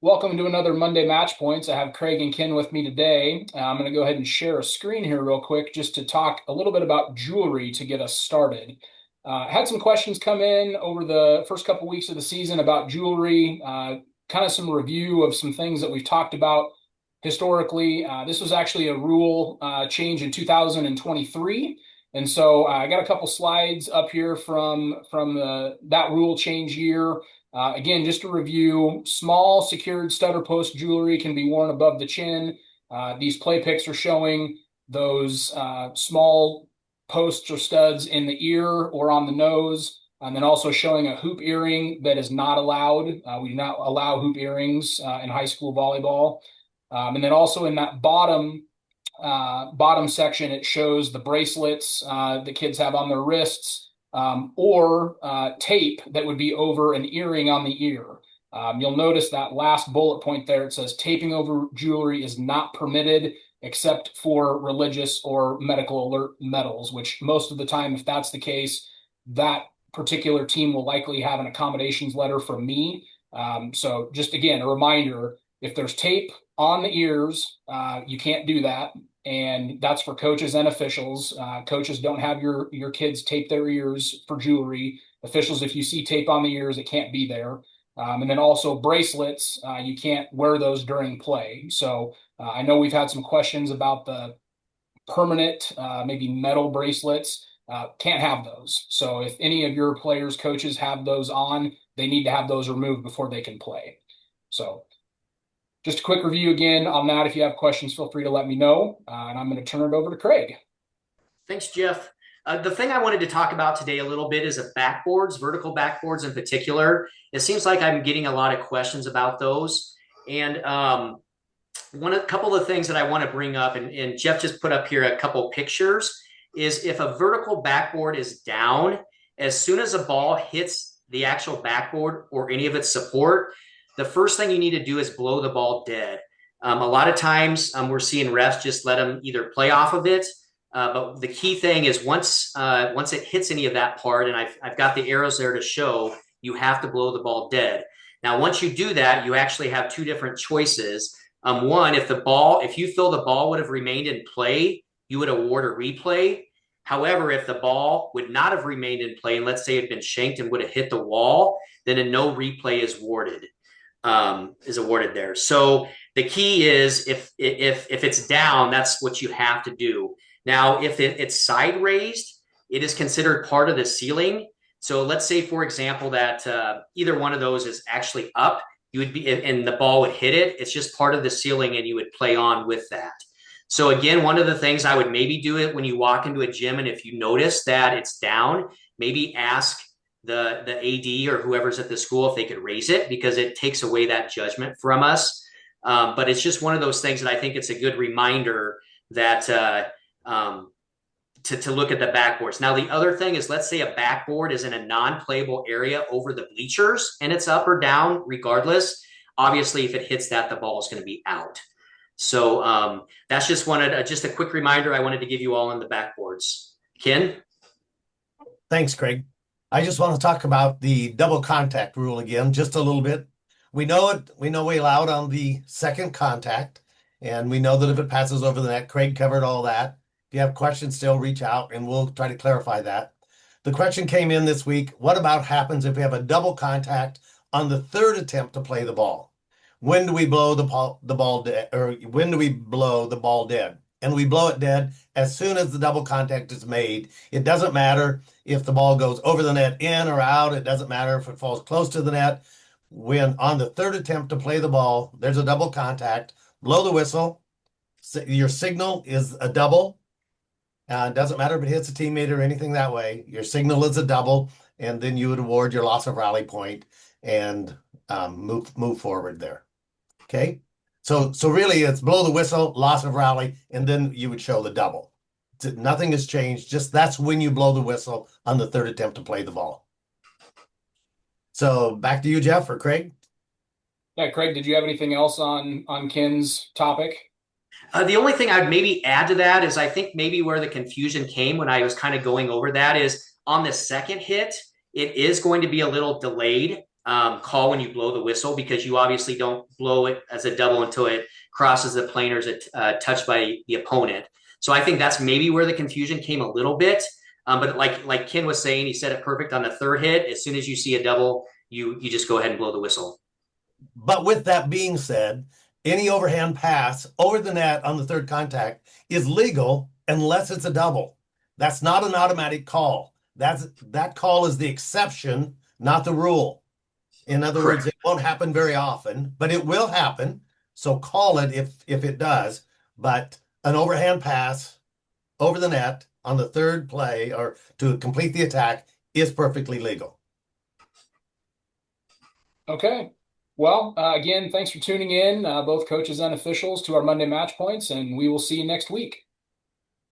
Welcome to another Monday Match Points. I have Craig and Ken with me today. I'm going to go ahead and share a screen here real quick just to talk a little bit about jewelry to get us started. I had some questions come in over the first couple weeks of the season about jewelry, kind of some review of some things that we've talked about historically. This was actually a rule change in 2023. And so I got a couple slides up here from that rule change year. Again, just to review, small secured stud or post jewelry can be worn above the chin. These play pics are showing those small posts or studs in the ear or on the nose, and then also showing a hoop earring that is not allowed. We do not allow hoop earrings in high school volleyball. And then also in that bottom section, it shows the bracelets the kids have on their wrists or tape that would be over an earring on the ear. You'll notice that last bullet point there. It says taping over jewelry is not permitted except for religious or medical alert medals, which most of the time, if that's the case, that particular team will likely have an accommodations letter from me. So just again, a reminder, if there's tape on the ears, you can't do that. And that's for coaches and officials. Coaches don't have your kids tape their ears for jewelry. Officials, if you see tape on the ears, it can't be there. And then also bracelets, you can't wear those during play. So I know we've had some questions about the permanent, maybe metal bracelets. Can't have those. So if any of your players, coaches have those on, they need to have those removed before they can play. So just a quick review again on that. If you have questions, feel free to let me know. And I'm going to turn it over to Craig. Thanks, Jeff. The thing I wanted to talk about today a little bit is backboards, vertical backboards in particular. It seems like I'm getting a lot of questions about those. And a couple of things that I want to bring up, and Jeff just put up here a couple pictures, is if a vertical backboard is down, as soon as a ball hits the actual backboard or any of its support, the first thing you need to do is blow the ball dead. A lot of times we're seeing refs just let them either play off of it, but the key thing is once it hits any of that part, and I've got the arrows there to show, you have to blow the ball dead. Now, once you do that, you actually have two different choices. One, if you feel the ball would have remained in play, you would award a replay. However, if the ball would not have remained in play, and let's say it had been shanked and would have hit the wall, then a no replay is awarded there. So the key is if it's down, that's what you have to do. Now, if it's side raised, it is considered part of the ceiling. So let's say, for example, that either one of those is actually up, you would be, and the ball would hit it. It's just part of the ceiling, and you would play on with that. So again, one of the things I would maybe do it when you walk into a gym, and if you notice that it's down, maybe ask the AD or whoever's at the school if they could raise it, because it takes away that judgment from us. But it's just one of those things that I think it's a good reminder that to look at the backboards. Now, the other thing is, let's say a backboard is in a non-playable area over the bleachers and it's up or down regardless. Obviously, if it hits that, the ball is going to be out. So that's just a quick reminder I wanted to give you all on the backboards. Ken? Thanks, Craig. I just want to talk about the double contact rule again, just a little bit. We know it. We know we allow it on the second contact, and we know that if it passes over the net, Craig covered all that. If you have questions, still reach out, and we'll try to clarify that. The question came in this week: what about happens if we have a double contact on the third attempt to play the ball? When do we blow the ball dead, or when do we blow the ball dead? And we blow it dead as soon as the double contact is made. It doesn't matter if the ball goes over the net, in or out. It doesn't matter if it falls close to the net. When on the third attempt to play the ball, there's a double contact, blow the whistle. Your signal is a double. It doesn't matter if it hits a teammate or anything that way. Your signal is a double, and then you would award your loss of rally point and move forward there. Okay? So really, it's blow the whistle, loss of rally, and then you would show the double. Nothing has changed. Just that's when you blow the whistle on the third attempt to play the ball. So back to you, Jeff, or Craig. Yeah, Craig, did you have anything else on Ken's topic? The only thing I'd maybe add to that is I think maybe where the confusion came when I was kind of going over that is on the second hit, it is going to be a little delayed. call when you blow the whistle, because you obviously don't blow it as a double until it crosses the plane or is touched by the opponent. So I think that's maybe where the confusion came a little bit. But like Ken was saying, he said it perfect on the third hit. As soon as you see a double, you just go ahead and blow the whistle. But with that being said, any overhand pass over the net on the third contact is legal unless it's a double. That's not an automatic call. That call is the exception, not the rule. In other Correct. words, it won't happen very often, but it will happen. So call it if it does. But an overhand pass over the net on the third play or to complete the attack is perfectly legal. Okay. Well, again, thanks for tuning in, both coaches and officials, to our Monday Match Points, and we will see you next week.